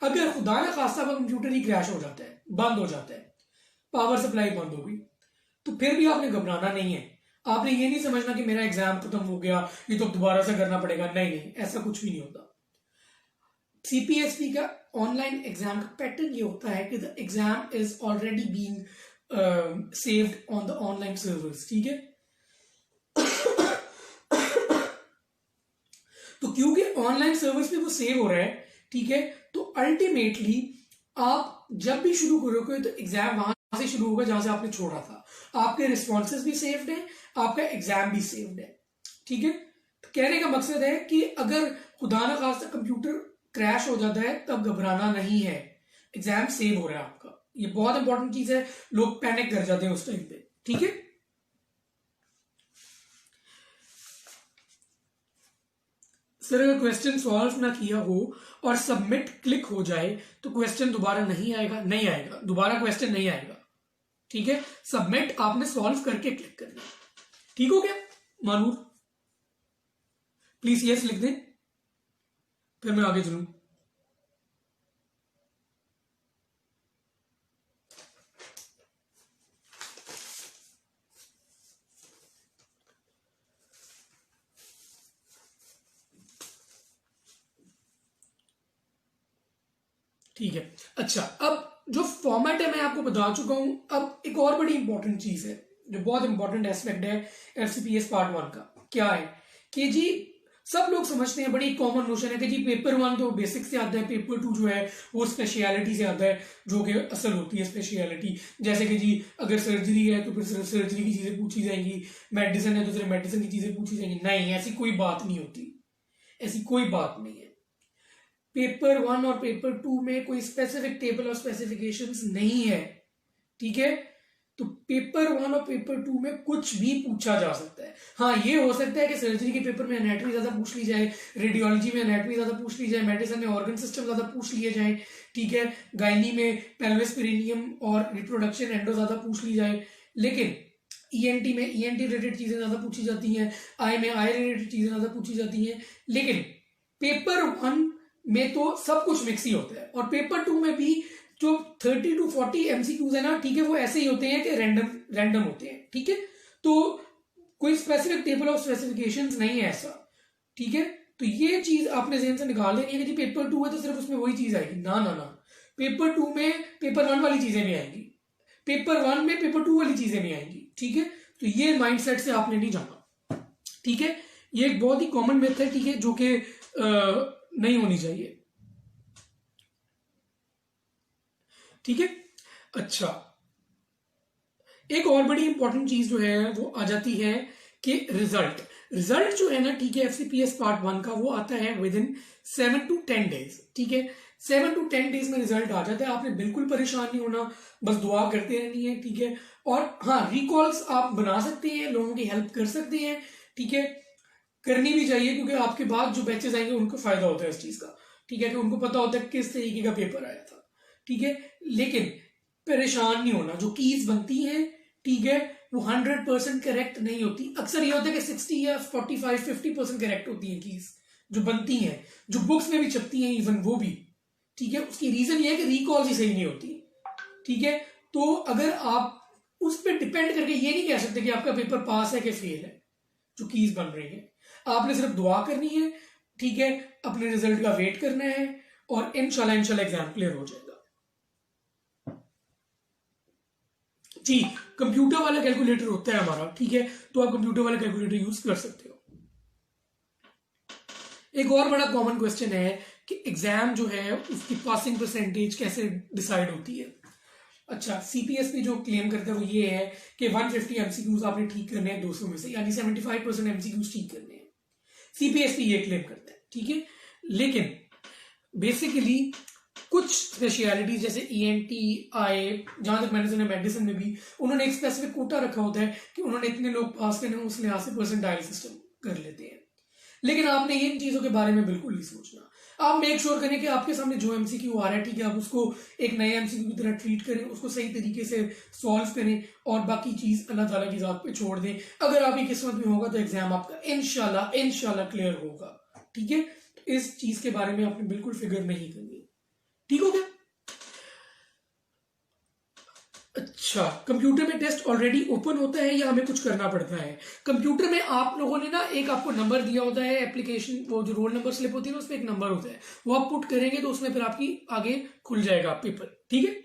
Speaker 1: अगर खुदा ना खास्ता का कंप्यूटर ही क्रैश हो जाता है, बंद हो जाता है, पावर सप्लाई बंद हो गई, तो फिर भी आपने घबराना नहीं है। आपने ये नहीं समझना कि मेरा एग्जाम खत्म हो गया, ये तो दोबारा से करना पड़ेगा। नहीं नहीं, ऐसा कुछ भी नहीं होता। सीपीएसपी का ऑनलाइन एग्जाम का पैटर्न ये होता है कि the exam is already being saved on the online servers, ठीक है। तो क्योंकि ऑनलाइन सर्वर्स पे वो सेव हो रहा है, ठीक है, तो अल्टीमेटली आप जब भी शुरू करोगे तो एग्जाम वहां से शुरू होगा जहां से आपने छोड़ा था। आपके रिस्पॉन्सेज भी सेव्ड है, आपका एग्जाम भी सेव्ड है, ठीक है। तो कहने का मकसद है कि अगर खुदा ना खास्ता कंप्यूटर क्रैश हो जाता है तब घबराना नहीं है, एग्जाम सेव हो रहा है आपका। ये बहुत इंपॉर्टेंट चीज है, लोग पैनिक कर जाते हैं उस टाइम पे, ठीक है। सर अगर क्वेश्चन सॉल्व ना किया हो और सबमिट क्लिक हो जाए तो क्वेश्चन दोबारा नहीं आएगा? नहीं आएगा, दोबारा क्वेश्चन नहीं आएगा, ठीक है। सबमिट आपने सॉल्व करके क्लिक करना, ठीक हो गया। मानूर प्लीज यस लिख दें, फिर मैं आगे चलूं। ठीक है। अच्छा, अब जो फॉर्मेट है मैं आपको बता चुका हूं। अब एक और बड़ी इंपॉर्टेंट चीज है, जो बहुत इंपॉर्टेंट एस्पेक्ट है एफसीपीएस पार्ट 1 का, क्या है कि जी सब लोग समझते हैं, बड़ी कॉमन नोशन है कि जी पेपर 1 तो बेसिक से आता है, पेपर 2 जो है वो स्पेशलिटी से आता है, जो कि असल होती है स्पेशलिटी। जैसे कि जी अगर सर्जरी है तो फिर सर्जरी की चीजें पूछी जाएंगी, मेडिसिन है तो फिर मेडिसिन की चीजें पूछी जाएंगी। नहीं, ऐसी कोई बात नहीं होती, ऐसी कोई बात नहीं है। पेपर 1 और पेपर 2 में कोई स्पेसिफिक टेबल ऑफ स्पेसिफिकेशंस नहीं है, ठीक है। तो पेपर 1 और पेपर 2 में कुछ भी पूछा जा सकता है। हाँ, ये हो सकता है कि सर्जरी के पेपर में एनाटॉमी ज्यादा पूछ ली जाए, रेडियोलॉजी में एनाटॉमी ज्यादा पूछ ली जाए, मेडिसिन में ऑर्गन सिस्टम ज्यादा पूछ लिए जाए, ठीक है। गायनी में पेल्विस पेरिनियम और रिप्रोडक्शन एंडो ज्यादा पूछ ली जाए। लेकिन ईएनटी में ईएनटी रिलेटेड चीजें ज्यादा पूछी जाती हैं, आई में आई रिलेटेड चीजें ज्यादा पूछी जाती हैं। लेकिन पेपर 1 में तो सब कुछ मिक्स ही होता है, और पेपर 2 में भी जो 30 to 40 एमसीक्यूज है ना, ठीक है, वो ऐसे ही होते हैं कि रैंडम होते हैं, ठीक है। तो कोई स्पेसिफिक टेबल ऑफ स्पेसिफिकेशंस नहीं है ऐसा, ठीक है। तो ये चीज आपने ज़हन से निकाल देनी है कि पेपर 2 है तो सिर्फ उसमें वही चीज आएगी, ना ना ना। पेपर 2 में पेपर 1 वाली चीजें भी आएंगी, पेपर 1 में पेपर 2 वाली चीजें भी आएंगी, ठीक है। तो ये माइंडसेट से आपने नहीं जाना, ठीक है। ये एक बहुत ही कॉमन मेथड है, ठीक है, जो कि नहीं होनी चाहिए, ठीक है। अच्छा, एक और बड़ी इंपॉर्टेंट चीज जो है वो आ जाती है कि रिजल्ट जो है ना, ठीक है, एफसीपीएस पार्ट 1 का वो आता है विद इन 7 to 10 डेज, ठीक है। 7 to 10 डेज में रिजल्ट आ जाता है। आपने बिल्कुल परेशान नहीं होना, बस दुआ करते रहनी है, ठीक है। और हाँ, रिकॉल्स आप बना सकते हैं, लोगों की हेल्प कर सकते हैं, ठीक है, करनी भी चाहिए, क्योंकि आपके बाद जो बैचेस आएंगे उनको फायदा होता है इस चीज का, ठीक है, कि उनको पता होता है किस तरीके का पेपर आया था, ठीक है। लेकिन परेशान नहीं होना, जो कीज बनती हैं, ठीक है, वो 100% करेक्ट नहीं होती। अक्सर ये होता है कि 60 या 45-50% करेक्ट होती है कीज जो बनती हैं, जो बुक्स में भी छपती हैं इवन, वो भी, ठीक है। उसकी रीजन ये है कि रिकॉल ही सही नहीं होती, ठीक है। तो अगर आप उस पर डिपेंड करके ये नहीं कह सकते कि आपका पेपर पास है कि फेल है, जो कीज बन रही है। आपने सिर्फ दुआ करनी है, ठीक है, अपने रिजल्ट का वेट करना है, और इंशाल्लाह एग्जाम क्लियर हो जाएगा जी। कंप्यूटर वाला कैलकुलेटर होता है हमारा, ठीक है, तो आप कंप्यूटर वाला कैलकुलेटर यूज कर सकते हो। एक और बड़ा कॉमन क्वेश्चन है कि एग्जाम जो है उसकी पासिंग परसेंटेज कैसे डिसाइड होती है। अच्छा, सीपीएसपी जो क्लेम करता है वो ये है कि 150 एमसीक्यूज आपने ठीक करने हैं 200 में से, यानी 75% एमसीक्यूज ठीक करने हैं। सीपीएसपी ये क्लेम करता है, ठीक है। लेकिन बेसिकली कुछ स्पेशलिटीज जैसे ईएनटी, आई, जहां तक मैंने सुना मेडिसिन में भी उन्होंने एक स्पेसिफिक कोटा रखा होता है कि उन्होंने इतने लोग पास करने हैं, उस लिहाज से परसेंटाइल सिस्टम कर लेते हैं। लेकिन आपने इन चीजों के बारे में बिल्कुल नहीं सोचना। आप मेक श्योर करें कि आपके सामने जो एमसीक्यू आ रहा है, ठीक है, आप उसको एक नए एमसीक्यू की तरह ट्रीट करें, उसको सही तरीके से सॉल्व करें और बाकी चीज अल्लाह ताला की जात पे छोड़ दें। अगर आपकी किस्मत में होगा तो एग्जाम आपका इंशाल्लाह क्लियर होगा। ठीक है, तो इस चीज के बारे में आपने बिल्कुल फिक्र नहीं करनी। ठीक हो गया? अच्छा, कंप्यूटर में टेस्ट ऑलरेडी ओपन होता है या हमें कुछ करना पड़ता है? कंप्यूटर में आप लोगों ने ना एक आपको नंबर दिया होता है, एप्लीकेशन वो जो रोल नंबर स्लिप होती है ना उसमें एक नंबर होता है, वो आप पुट करेंगे तो उसमें फिर आपकी आगे खुल जाएगा पेपर। ठीक है,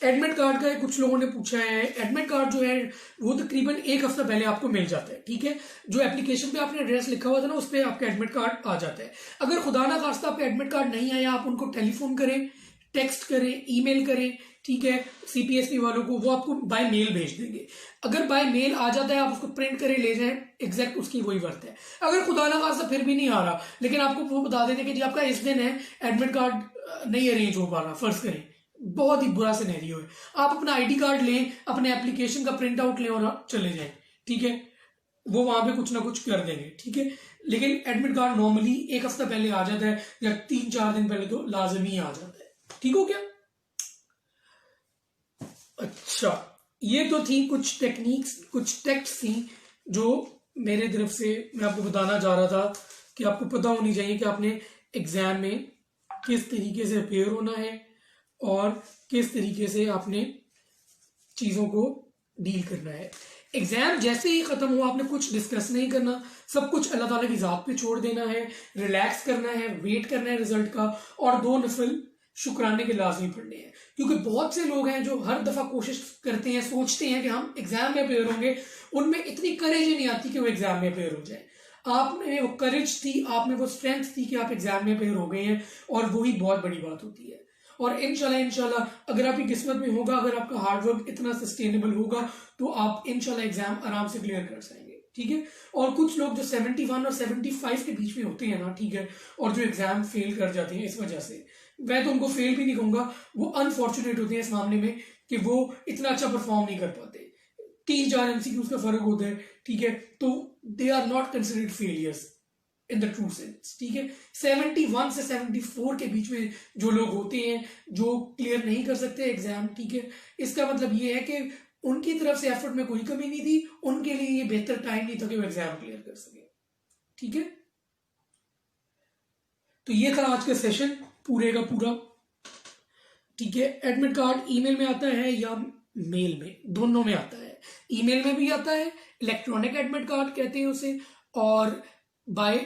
Speaker 1: एडमिट कार्ड का कुछ लोगों ने पूछा है। एडमिट कार्ड जो है वो तकरीबन एक हफ्ता पहले आपको मिल जाता है। ठीक है, जो एप्लीकेशन पे आपने एड्रेस लिखा हुआ था ना उस पर आपका एडमिट कार्ड आ जाता है। अगर खुदा ना खास्ता आपका एडमिट कार्ड नहीं आया, आप उनको टेलीफोन करें, टेक्स्ट करें, ईमेल करें, ठीक है, सीपीएसपी वालों को, वो आपको बाय मेल भेज देंगे। अगर बाय मेल आ जाता है आप उसको प्रिंट करें ले जाएं, एग्जैक्ट उसकी वही वर्थ है। अगर खुदा ना खास्ता फिर भी नहीं आ रहा, लेकिन आपको वो बता देते कि जी आपका इस दिन है, एडमिट कार्ड नहीं अरेंज हो पा रहा, फर्ज करें बहुत ही बुरा सिनेरियो है, आप अपना आईडी कार्ड लें, अपने एप्लीकेशन का प्रिंट आउट लें और आप चले जाएं। ठीक है, वो वहां पे कुछ ना कुछ कर देंगे। ठीक है, लेकिन एडमिट कार्ड नॉर्मली एक हफ्ता पहले आ जाता है या 3-4 दिन पहले तो लाजमी आ जाता है। ठीक हो गया? अच्छा, ये तो थी कुछ टेक्निक्स, कुछ टेक्ट्स थी जो मेरे तरफ से मैं आपको बताना चाह रहा था कि आपको पता होनी चाहिए कि आपने एग्जाम में किस तरीके से अपेयर होना है और किस तरीके से आपने चीजों को डील करना है। एग्जाम जैसे ही खत्म हुआ आपने कुछ डिस्कस नहीं करना, सब कुछ अल्लाह ताला की जात पे छोड़ देना है, रिलैक्स करना है, वेट करना है रिजल्ट का, और 2 नफल शुक्राने के लाजमी पढ़ने हैं। क्योंकि बहुत से लोग हैं जो हर दफा कोशिश करते हैं, सोचते हैं कि हम एग्जाम में अपेयर होंगे, उनमें इतनी करेज ही नहीं आती कि वो एग्जाम में अपेयर हो जाए। आप में वो करेज थी, आप में वो स्ट्रेंथ थी कि आप एग्जाम में अपेयर हो गए हैं, और वही बहुत बड़ी बात होती है। और इंशाल्लाह अगर आपकी किस्मत में होगा, अगर आपका हार्डवर्क इतना सस्टेनेबल होगा तो आप इंशाल्लाह एग्जाम आराम से क्लियर कर जाएंगे। ठीक है, और कुछ लोग जो 71 और 75 के बीच में होते हैं ना, ठीक है, और जो एग्जाम फेल कर जाते हैं इस वजह से, मैं तो उनको फेल भी नहीं कहूंगा, वो अनफॉर्चुनेट होते हैं इस मामले में कि वो इतना अच्छा परफॉर्म नहीं कर पाते। 3-4 एमसीक्यूज का फर्क होता है। ठीक है, तो they are not considered failures in the true sense. ठीक है, 71 से 74 के बीच में जो लोग होते हैं जो क्लियर नहीं कर सकते एग्जाम, ठीक है, इसका मतलब ये है कि उनकी तरफ से एफर्ट में कोई कमी नहीं थी, उनके लिए ये बेहतर टाइम नहीं था कि वो एग्जाम क्लियर कर सके। ठीक है, तो ये था आज का सेशन पूरे का पूरा। ठीक है, एडमिट कार्ड ईमेल में आता है या मेल में, दोनों में आता है। ईमेल में भी आता है, इलेक्ट्रॉनिक एडमिट कार्ड कहते हैं उसे, और बाय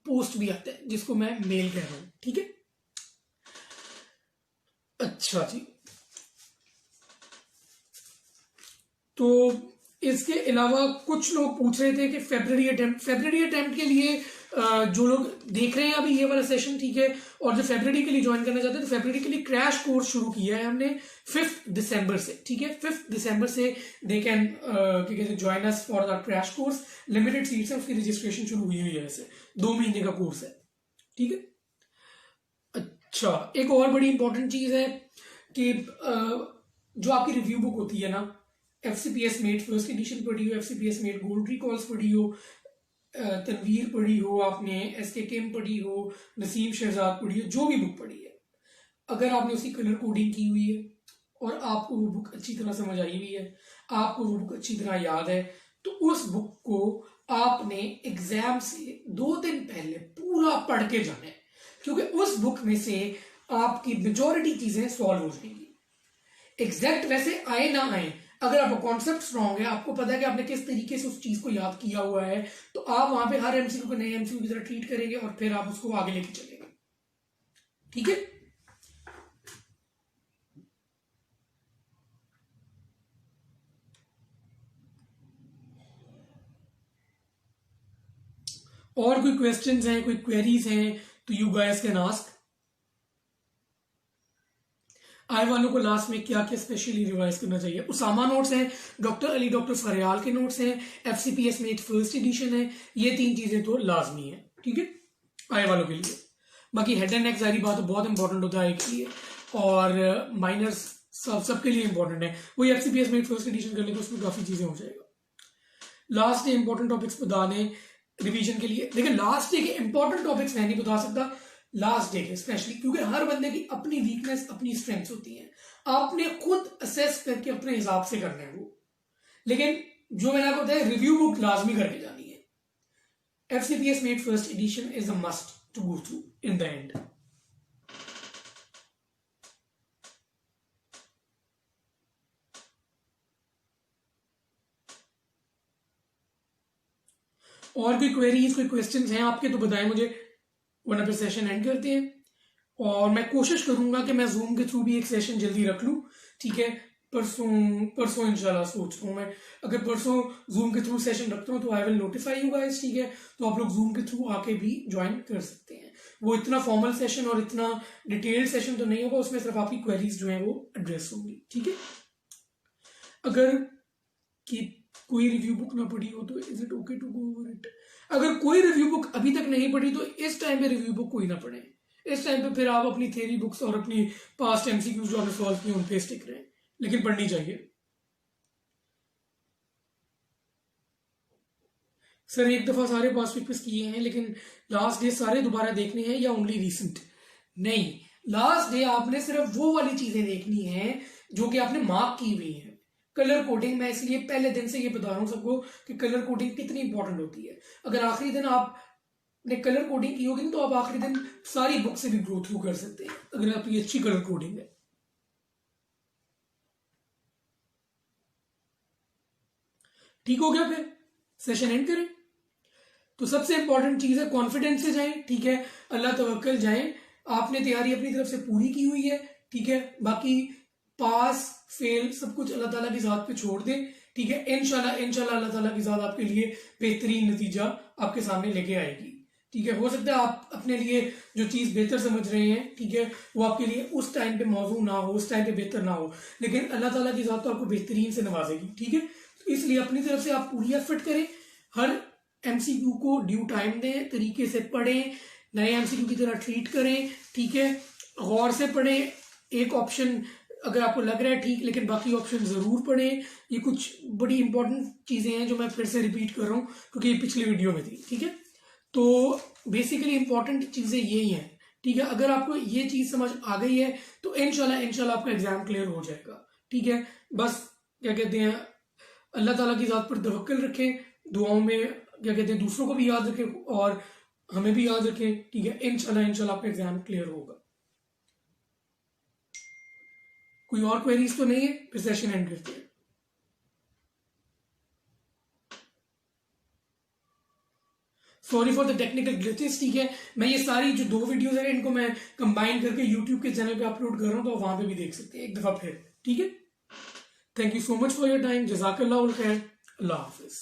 Speaker 1: पोस्ट भी आता है जिसको मैं मेल कह रहा हूं। ठीक है, अच्छा जी, तो इसके अलावा कुछ लोग पूछ रहे थे कि फेब्रुअरी अटेम्प्ट के लिए जो लोग देख रहे हैं अभी ये वाला सेशन, ठीक है, और जो फेब्रुअरी के लिए ज्वाइन करना चाहते हैं, तो फेब्रुअरी के लिए क्रैश कोर्स शुरू किया है हमने 5 दिसंबर से। ठीक है, 5 दिसंबर से they can join us for the crash course. Limited seats है, उसकी रजिस्ट्रेशन शुरू हुई है, ऐसे 2 महीने का कोर्स है। ठीक है, अच्छा, एक और बड़ी इंपॉर्टेंट चीज है कि जो आपकी रिव्यू बुक होती है ना, FCPS मेट फर्स्ट एडिशन पढ़ी हो, FCPS मेट गोल्ड रिकॉल्स पढ़ी हो, तनवीर पढ़ी हो, आपने SK किम पढ़ी हो, नसीम शहजाद पढ़ी हो, जो भी बुक पढ़ी है, अगर आपने उसकी कलर कोडिंग की हुई है और आपको वो बुक अच्छी तरह समझ आई हुई है, आपको वो बुक अच्छी तरह याद है, तो उस बुक को आपने एग्जाम से 2 दिन पहले पूरा पढ़ के जाना है, क्योंकि उस बुक में से आपकी मेजॉरिटी चीजें सॉल्व हो जाएंगी। एग्जैक्ट वैसे आए ना आए, अगर आपका कॉन्सेप्ट स्ट्रांग है, आपको पता है कि आपने किस तरीके से उस चीज को याद किया हुआ है, तो आप वहां पे हर एमसीक्यू को नए एमसीक्यू की तरह ट्रीट करेंगे और फिर आप उसको आगे लेके चलेंगे। ठीक है, और कोई क्वेश्चंस हैं, कोई क्वेरीज हैं, तो यू गाइस कैन आस्क। आए वालों को लास्ट में क्या क्या स्पेशली रिवाइज करना चाहिए? उसामा नोट्स हैं, डॉक्टर अली डॉक्टर फरियाल के नोट्स हैं, FCPS मेट फर्स्ट एडिशन है, ये 3 चीजें तो लाजमी है। ठीक है, आए वालों के लिए। बाकी हेड एंड नेक सारी बात बहुत इंपॉर्टेंट होता है के लिए, और माइनर्स सबके लिए इंपॉर्टेंट है। वही FCPS मेट फर्स्ट एडिशन कर ले तो उसमें काफी चीजें हो जाएगा। लास्ट इंपॉर्टेंट टॉपिक्स बता दें, रिवीजन के लिए। देखिए लास्ट डे के इंपॉर्टेंट टॉपिक्स मैं नहीं बता सकता, लास्ट डे के स्पेशली, क्योंकि हर बंदे की अपनी वीकनेस अपनी स्ट्रेंथ्स होती है, आपने खुद असेस करके अपने हिसाब से करना है वो। लेकिन जो मैंने आपको बताया, रिव्यू बुक लाजमी करके जानी है। FCPS med first edition is a must to go through in the end. और कोई क्वेरीज, कोई क्वेश्चंस हैं आपके तो बताएं मुझे, वरना फिर सेशन एंड करते हैं। और मैं कोशिश करूंगा कि मैं जूम के थ्रू भी एक सेशन जल्दी रख लूं, ठीक है। परसों इंशाल्लाह सोच रहा हूँ मैं, अगर परसों जूम के थ्रू सेशन रखता हूँ तो I will notify you guys, ठीक है। तो आप लोग जूम के थ्रू आके भी ज्वाइन कर सकते हैं। वो इतना फॉर्मल सेशन और इतना डिटेल्ड सेशन तो नहीं होगा, उसमें सिर्फ आपकी क्वेरीज जो है वो एड्रेस होंगी, ठीक है। अगर कि कोई रिव्यू बुक ना पढ़ी हो तो is it okay to go over it. अगर कोई रिव्यू बुक अभी तक नहीं पढ़ी तो इस टाइम पे रिव्यू बुक कोई ना पढ़े। इस टाइम पे फिर आप अपनी थ्योरी बुक्स और अपनी पास्ट एमसीक्यूज जो आपने सॉल्व किए उन पे स्टिक रहे, लेकिन पढ़नी चाहिए। सर एक दफा सारे पास पेपर्स किए हैं, लेकिन लास्ट डे सारे दोबारा देखने हैं या ओनली रीसेंट? नहीं, लास्ट डे आपने सिर्फ वो वाली चीजें देखनी है जो कि आपने मार्क की हुई है। कलर कोडिंग, मैं इसलिए पहले दिन से ये बता रहा हूं सबको कि कलर कोडिंग कितनी इंपॉर्टेंट होती है। अगर आखिरी दिन आपने कलर कोडिंग की होगी तो आप आखिरी दिन सारी बुक से भी ग्रो थ्रू कर सकते हैं, अगर आपकी अच्छी कलर कोडिंग है। ठीक हो गया, फिर सेशन एंड करें। तो सबसे इंपॉर्टेंट चीज है कॉन्फिडेंस से जाएं, ठीक है। अल्लाह तवक्कल जाएं, आपने तैयारी अपनी तरफ से पूरी की हुई है, ठीक है। बाकी पास फेल सब कुछ अल्लाह ताला की ज़ात पे छोड़ दें, ठीक है। इंशाल्लाह अल्लाह ताला की ज़ात आपके लिए बेहतरीन नतीजा आपके सामने लेके आएगी, ठीक है। हो सकता है आप अपने लिए जो चीज़ बेहतर समझ रहे हैं, ठीक है, वो आपके लिए उस टाइम पे मौजूद ना हो, उस टाइम पे बेहतर ना हो, लेकिन अल्लाह ताला की ज़ात तो आपको बेहतरीन से नवाजेगी, ठीक है। तो इसलिए अपनी तरफ से आप पूरी एफर्ट करें, हर एमसीक्यू को ड्यू टाइम दें, तरीके से पढ़ें, नए एमसीक्यू की तरह ट्रीट करें, ठीक है। गौर से पढ़ें, एक ऑप्शन अगर आपको लग रहा है ठीक, लेकिन बाकी ऑप्शन जरूर पढ़ें। ये कुछ बड़ी इंपॉर्टेंट चीजें हैं जो मैं फिर से रिपीट कर रहा हूँ क्योंकि ये पिछली वीडियो में थी, ठीक है। तो बेसिकली इंपॉर्टेंट चीजें यही हैं, ठीक है। अगर आपको ये चीज समझ आ गई है तो इंशाल्लाह आपका एग्जाम क्लियर हो जाएगा, ठीक है। बस क्या कहते हैं, अल्लाह ताला की ज़ात पर तवक्कल रखें, दुआओं में क्या कहते हैं दूसरों को भी याद रखें और हमें भी याद रखें, ठीक है। इंशाल्लाह आपका एग्जाम क्लियर होगा। कोई और क्वेरीज तो नहीं है? फिर सेशन एंड करते हैं। Sorry for the technical glitches, ठीक है। मैं ये सारी जो 2 वीडियोस है इनको मैं कंबाइन करके यूट्यूब के चैनल पे अपलोड कर रहा हूँ, तो वहां पे भी देख सकते हैं एक दफा फिर, ठीक है। Thank you so much for your time, जज़ाकल्लाह खैर, अल्लाह हाफिज।